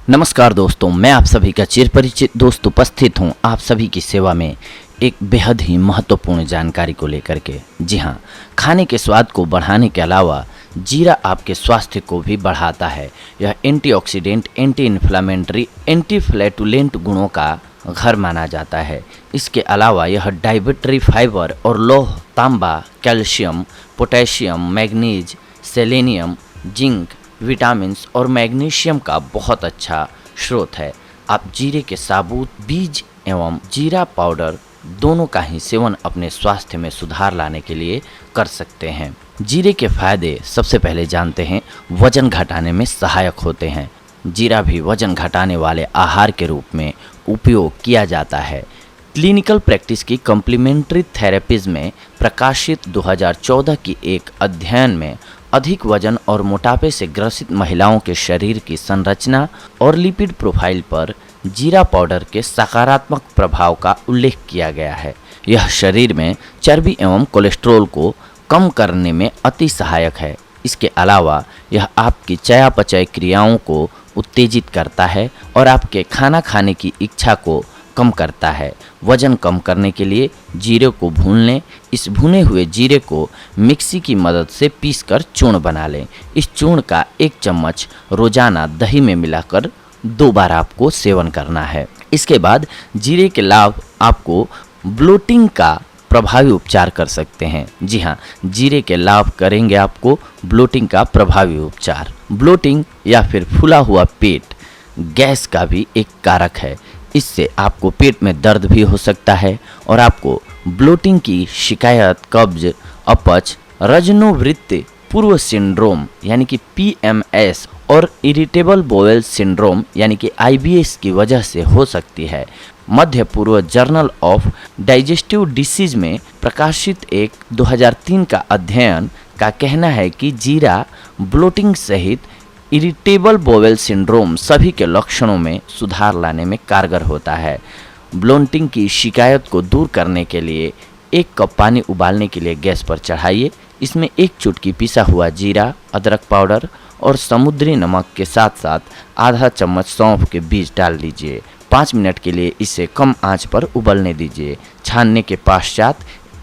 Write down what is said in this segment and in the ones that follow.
नमस्कार दोस्तों, मैं आप सभी का चिर परिचित दोस्त उपस्थित हूं आप सभी की सेवा में एक बेहद ही महत्वपूर्ण जानकारी को लेकर के। जी हां, खाने के स्वाद को बढ़ाने के अलावा जीरा आपके स्वास्थ्य को भी बढ़ाता है। यह antioxidant, anti inflammatory, anti flatulent गुणों का घर माना जाता है। इसके अलावा यह डाइटरी फाइबर और लौह, तांबा, calcium, potassium, manganese, selenium, zinc, vitamins और मैग्नीशियम का बहुत अच्छा स्रोत है। आप जीरे के साबुत बीज एवं जीरा पाउडर दोनों का ही सेवन अपने स्वास्थ्य में सुधार लाने के लिए कर सकते हैं। जीरे के फायदे सबसे पहले जानते हैं। वजन घटाने में सहायक होते हैं। जीरा भी वजन घटाने वाले आहार के रूप में उपयोग किया जाता है। क्लिनिकल प्रैक्टिस की कॉम्प्लीमेंट्री थेरेपीज में प्रकाशित 2014 की एक अध्ययन में अधिक वजन और मोटापे से ग्रसित महिलाओं के शरीर की संरचना और लिपिड प्रोफाइल पर जीरा पाउडर के सकारात्मक प्रभाव का उल्लेख किया गया है। यह शरीर में चर्बी एवं कोलेस्ट्रॉल को कम करने में अति सहायक है। इसके अलावा यह आपकी चयापचय क्रियाओं को उत्तेजित करता है और आपके खाना खाने की इच्छा को कम करता है। वजन कम करने के लिए जीरे को भून लें। इस भुने हुए जीरे को मिक्सी की मदद से पीसकर चूर्ण बना लें। इस चूर्ण का 1 चम्मच रोजाना दही में मिलाकर 2 बार आपको सेवन करना है। इसके बाद जीरे के लाभ आपको ब्लोटिंग का प्रभावी उपचार कर सकते हैं। जी हाँ, जीरे के लाभ करेंगे आपको ब्लोटिंग का प्रभावी उपचार। ब्लोटिंग या फिर फूला हुआ पेट गैस का भी एक कारक है। इससे आपको पेट में दर्द भी हो सकता है और आपको ब्लोटिंग की शिकायत, कब्ज, अपच, रजनोवृत्ति पूर्व सिंड्रोम यानी कि PMS और इरिटेबल बोवेल सिंड्रोम यानी कि IBS की वजह से हो सकती है। मध्य पूर्व जर्नल ऑफ डाइजेस्टिव डिसीज में प्रकाशित एक 2003 का अध्ययन का कहना है कि जीरा ब्लोटिंग सहित इरिटेबल बोवेल सिंड्रोम सभी के लक्षणों में सुधार लाने में कारगर होता है। ब्लोटिंग की शिकायत को दूर करने के लिए 1 कप पानी उबालने के लिए गैस पर चढ़ाइए। इसमें 1 चुटकी पिसा हुआ जीरा, अदरक पाउडर और समुद्री नमक के साथ साथ आधा चम्मच सौंफ के बीज डाल दीजिए। 5 मिनट के लिए इसे कम आंच पर उबलने दीजिए। छानने के पश्चात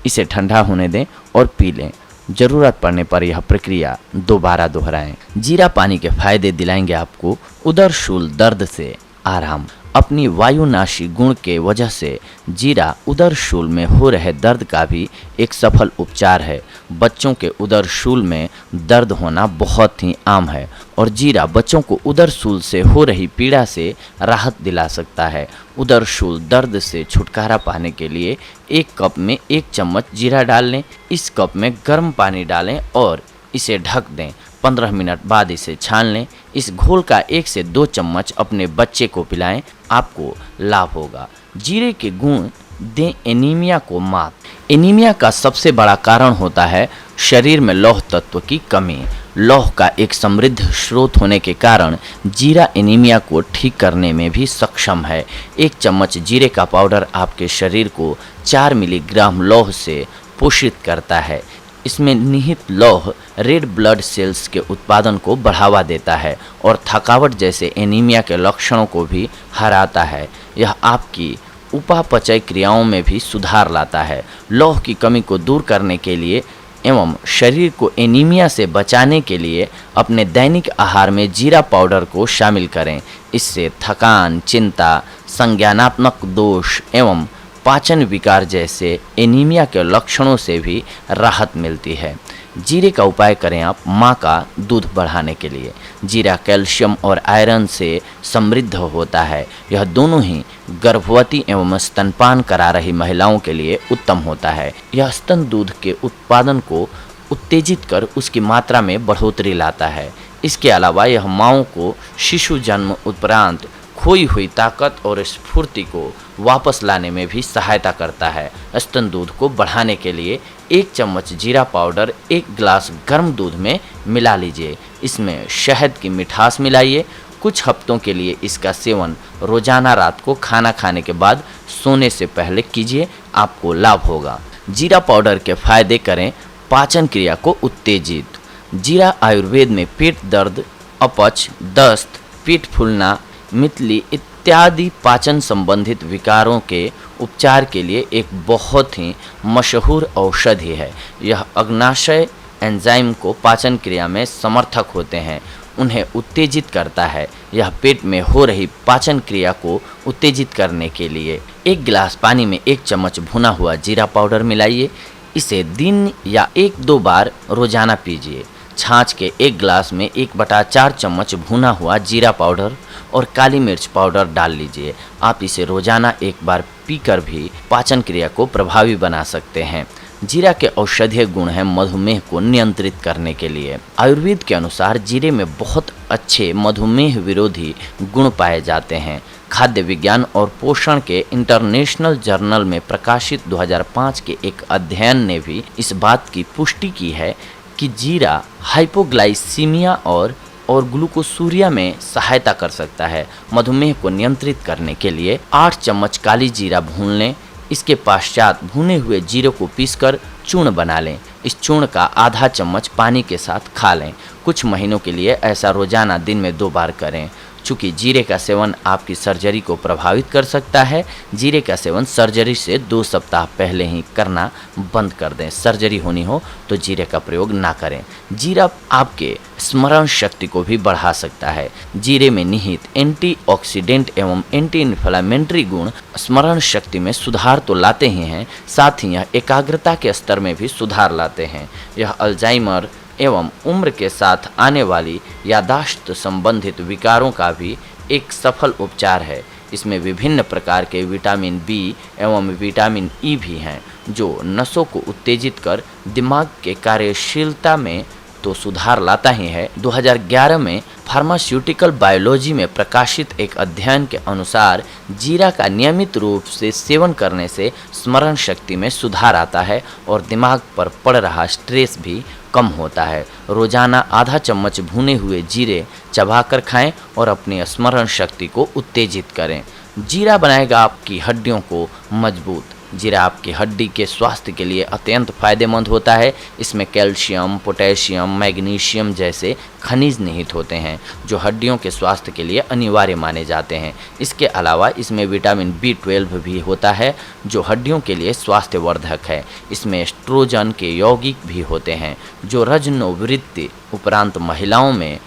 इसे ठंडा होने दें और पी लें। जरूरत पड़ने पर यह प्रक्रिया दोबारा दोहराएं। जीरा पानी के फायदे दिलाएंगे आपको उदर शूल दर्द से आराम। अपनी वायुनाशी गुण के वजह से जीरा उदर शूल में हो रहे दर्द का भी एक सफल उपचार है। बच्चों के उदर शूल में दर्द होना बहुत ही आम है और जीरा बच्चों को उदर शूल से हो रही पीड़ा से राहत दिला सकता है। उदर शूल दर्द से छुटकारा पाने के लिए 1 कप में 1 चम्मच जीरा डाल लें। इस कप में गर्म पानी डालें और इसे ढक दें। 15 मिनट बाद इसे छान लें। इस घोल का 1 से 2 चम्मच अपने बच्चे को पिलाएं, आपको लाभ होगा। जीरे के गुण दें एनीमिया को मात। एनीमिया का सबसे बड़ा कारण होता है शरीर में लौह तत्व की कमी। लौह का एक समृद्ध स्रोत होने के कारण जीरा एनीमिया को ठीक करने में भी सक्षम है। 1 चम्मच जीरे का पाउडर आपके शरीर को 4 मिलीग्राम लौह से पोषित करता है। इसमें निहित लौह रेड ब्लड सेल्स के उत्पादन को बढ़ावा देता है और थकावट जैसे एनीमिया के लक्षणों को भी हराता है। यह आपकी उपापचय क्रियाओं में भी सुधार लाता है। लौह की कमी को दूर करने के लिए एवं शरीर को एनीमिया से बचाने के लिए अपने दैनिक आहार में जीरा पाउडर को शामिल करें। इससे थकान, चिंता, संज्ञानात्मक दोष एवं पाचन विकार जैसे एनीमिया के लक्षणों से भी राहत मिलती है। जीरे का उपाय करें आप माँ का दूध बढ़ाने के लिए। जीरा कैल्शियम और आयरन से समृद्ध होता है। यह दोनों ही गर्भवती एवं स्तनपान करा रही महिलाओं के लिए उत्तम होता है। यह स्तन दूध के उत्पादन को उत्तेजित कर उसकी मात्रा में बढ़ोतरी लाता है। इसके अलावा यह माँओं को शिशु जन्म उपरांत खोई हुई ताकत और स्फूर्ति को वापस लाने में भी सहायता करता है। स्तन दूध को बढ़ाने के लिए 1 चम्मच जीरा पाउडर 1 गिलास गर्म दूध में मिला लीजिए। इसमें शहद की मिठास मिलाइए। कुछ हफ्तों के लिए इसका सेवन रोजाना रात को खाना खाने के बाद सोने से पहले कीजिए, आपको लाभ होगा। जीरा पाउडर के फायदे करें पाचन क्रिया को उत्तेजित। जीरा आयुर्वेद में पेट दर्द, अपच, दस्त, पेट फूलना, मितली इत्यादि पाचन संबंधित विकारों के उपचार के लिए एक बहुत ही मशहूर औषधि है। यह अग्नाशय एंजाइम को पाचन क्रिया में समर्थक होते हैं, उन्हें उत्तेजित करता है। यह पेट में हो रही पाचन क्रिया को उत्तेजित करने के लिए 1 गिलास पानी में 1 चम्मच भुना हुआ जीरा पाउडर मिलाइए। इसे दिन या 1-2 बार रोजाना पीजिए। छाछ के 1 गिलास में 1/4 चम्मच भुना हुआ जीरा पाउडर और काली मिर्च पाउडर डाल लीजिए। आप इसे रोजाना 1 बार पीकर भी पाचन क्रिया को प्रभावी बना सकते हैं। जीरा के औषधीय गुण हैं मधुमेह को नियंत्रित करने के लिए। आयुर्वेद के अनुसार जीरे में बहुत अच्छे मधुमेह विरोधी गुण पाए जाते हैं। खाद्य विज्ञान और पोषण के इंटरनेशनल जर्नल में प्रकाशित 2005 के एक अध्ययन ने भी इस बात की पुष्टि की है कि जीरा हाइपोग्लाइसीमिया और ग्लूकोसूरिया में सहायता कर सकता है। मधुमेह को नियंत्रित करने के लिए 8 चम्मच काली जीरा भून लें। इसके पश्चात भुने हुए जीरे को पीसकर चूर्ण बना लें। इस चूर्ण का आधा चम्मच पानी के साथ खा लें। कुछ महीनों के लिए ऐसा रोजाना दिन में 2 बार करें। चूँकि जीरे का सेवन आपकी सर्जरी को प्रभावित कर सकता है, जीरे का सेवन सर्जरी से 2 सप्ताह पहले ही करना बंद कर दें। सर्जरी होनी हो तो जीरे का प्रयोग ना करें। जीरा आपके स्मरण शक्ति को भी बढ़ा सकता है। जीरे में निहित एंटीऑक्सीडेंट एवं एंटी इन्फ्लेमेटरी गुण स्मरण शक्ति में सुधार तो लाते ही हैं, साथ ही यह एकाग्रता के स्तर में भी सुधार लाते हैं। यह अल्जाइमर एवं उम्र के साथ आने वाली यादाश्त संबंधित विकारों का भी एक सफल उपचार है। इसमें विभिन्न प्रकार के विटामिन बी एवं विटामिन ई भी हैं, जो नसों को उत्तेजित कर दिमाग के कार्यशीलता में तो सुधार लाता ही है। 2011 में फार्मास्यूटिकल बायोलॉजी में प्रकाशित एक अध्ययन के अनुसार जीरा का नियमित रूप से सेवन करने से स्मरण शक्ति में सुधार आता है और दिमाग पर पड़ रहा स्ट्रेस भी कम होता है। रोजाना आधा चम्मच भुने हुए जीरे चबाकर खाएं और अपनी स्मरण शक्ति को उत्तेजित करें। जीरा बनाएगा आपकी हड्डियों को मजबूत। जीरा आपकी हड्डी के स्वास्थ्य के लिए अत्यंत फायदेमंद होता है। इसमें कैल्शियम, पोटेशियम, मैग्नीशियम जैसे खनिज निहित होते हैं, जो हड्डियों के स्वास्थ्य के लिए अनिवार्य माने जाते हैं। इसके अलावा इसमें विटामिन B12 भी होता है, जो हड्डियों के लिए स्वास्थ्यवर्धक है। इसमें एस्ट्रोजन के यौगिक भी होते हैं, जो रजनोवृत्ति उपरांत महिलाओं में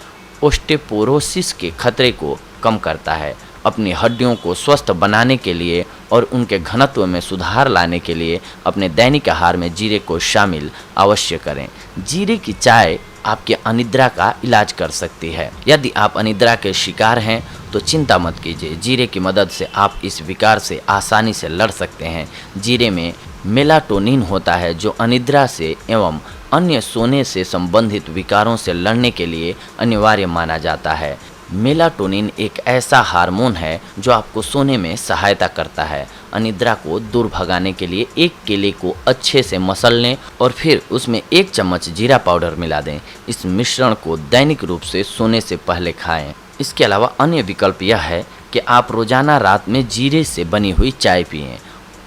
ओस्टेपोरोसिस के खतरे को कम करता है। अपनी हड्डियों को स्वस्थ बनाने के लिए और उनके घनत्व में सुधार लाने के लिए अपने दैनिक आहार में जीरे को शामिल अवश्य करें। जीरे की चाय आपके अनिद्रा का इलाज कर सकती है। यदि आप अनिद्रा के शिकार हैं तो चिंता मत कीजिए, जीरे की मदद से आप इस विकार से आसानी से लड़ सकते हैं। जीरे में मेलाटोनिन होता है, जो अनिद्रा से एवं अन्य सोने से संबंधित विकारों से लड़ने के लिए अनिवार्य माना जाता है। मेलाटोनिन एक ऐसा हार्मोन है जो आपको सोने में सहायता करता है। अनिद्रा को दूर भगाने के लिए एक केले को अच्छे से मसल लें और फिर उसमें 1 चम्मच जीरा पाउडर मिला दें। इस मिश्रण को दैनिक रूप से सोने से पहले खाएं। इसके अलावा अन्य विकल्प यह है कि आप रोजाना रात में जीरे से बनी हुई चाय पिएं।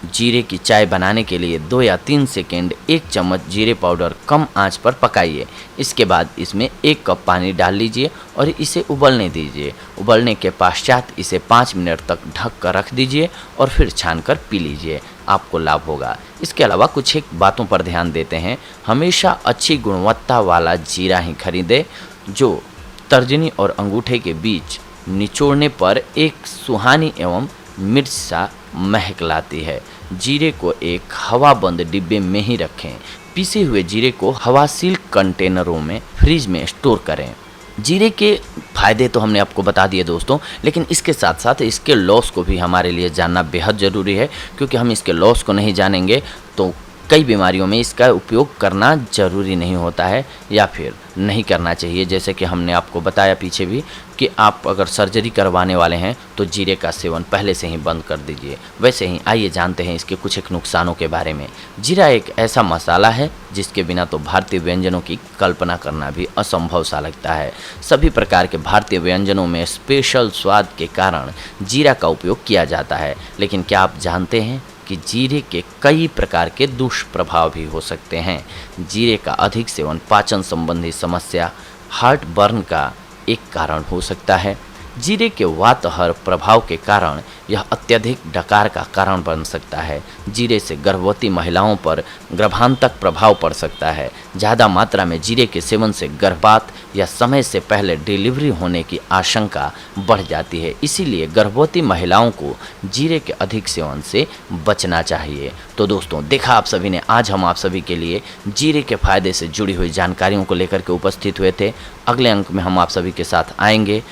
जीरे की चाय बनाने के लिए 2 या 3 सेकेंड 1 चम्मच जीरे पाउडर कम आंच पर पकाइए। इसके बाद इसमें 1 कप पानी डाल लीजिए और इसे उबलने दीजिए। उबलने के पश्चात इसे 5 मिनट तक ढक कर रख दीजिए और फिर छानकर पी लीजिए, आपको लाभ होगा। इसके अलावा कुछ एक बातों पर ध्यान देते हैं। हमेशा अच्छी गुणवत्ता वाला जीरा ही खरीदें, जो तर्जनी और अंगूठे के बीच निचोड़ने पर एक सुहानी एवं मिर्च सा महक लाती है। जीरे को एक हवाबंद डिब्बे में ही रखें। पीसे हुए जीरे को हवासील कंटेनरों में फ्रिज में स्टोर करें। जीरे के फायदे तो हमने आपको बता दिए दोस्तों, लेकिन इसके साथ साथ इसके लॉस को भी हमारे लिए जानना बेहद ज़रूरी है, क्योंकि हम इसके लॉस को नहीं जानेंगे तो कई बीमारियों में इसका उपयोग करना ज़रूरी नहीं होता है या फिर नहीं करना चाहिए। जैसे कि हमने आपको बताया पीछे भी कि आप अगर सर्जरी करवाने वाले हैं तो जीरे का सेवन पहले से ही बंद कर दीजिए। वैसे ही आइए जानते हैं इसके कुछ एक नुकसानों के बारे में। जीरा एक ऐसा मसाला है जिसके बिना तो भारतीय व्यंजनों की कल्पना करना भी असंभव सा लगता है। सभी प्रकार के भारतीय व्यंजनों में स्पेशल स्वाद के कारण जीरा का उपयोग किया जाता है, लेकिन क्या आप जानते हैं कि जीरे के कई प्रकार के दुष्प्रभाव भी हो सकते हैं। जीरे का अधिक सेवन पाचन संबंधी समस्या, हार्ट बर्न का एक कारण हो सकता है। जीरे के वातहर प्रभाव के कारण यह अत्यधिक डकार का कारण बन सकता है। जीरे से गर्भवती महिलाओं पर गर्भांतक प्रभाव पड़ सकता है। ज़्यादा मात्रा में जीरे के सेवन से गर्भपात या समय से पहले डिलीवरी होने की आशंका बढ़ जाती है। इसीलिए गर्भवती महिलाओं को जीरे के अधिक सेवन से बचना चाहिए। तो दोस्तों, देखा आप सभी ने, आज हम आप सभी के लिए जीरे के फायदे से जुड़ी हुई जानकारियों को लेकर के उपस्थित हुए थे। अगले अंक में हम आप सभी के साथ आएंगे।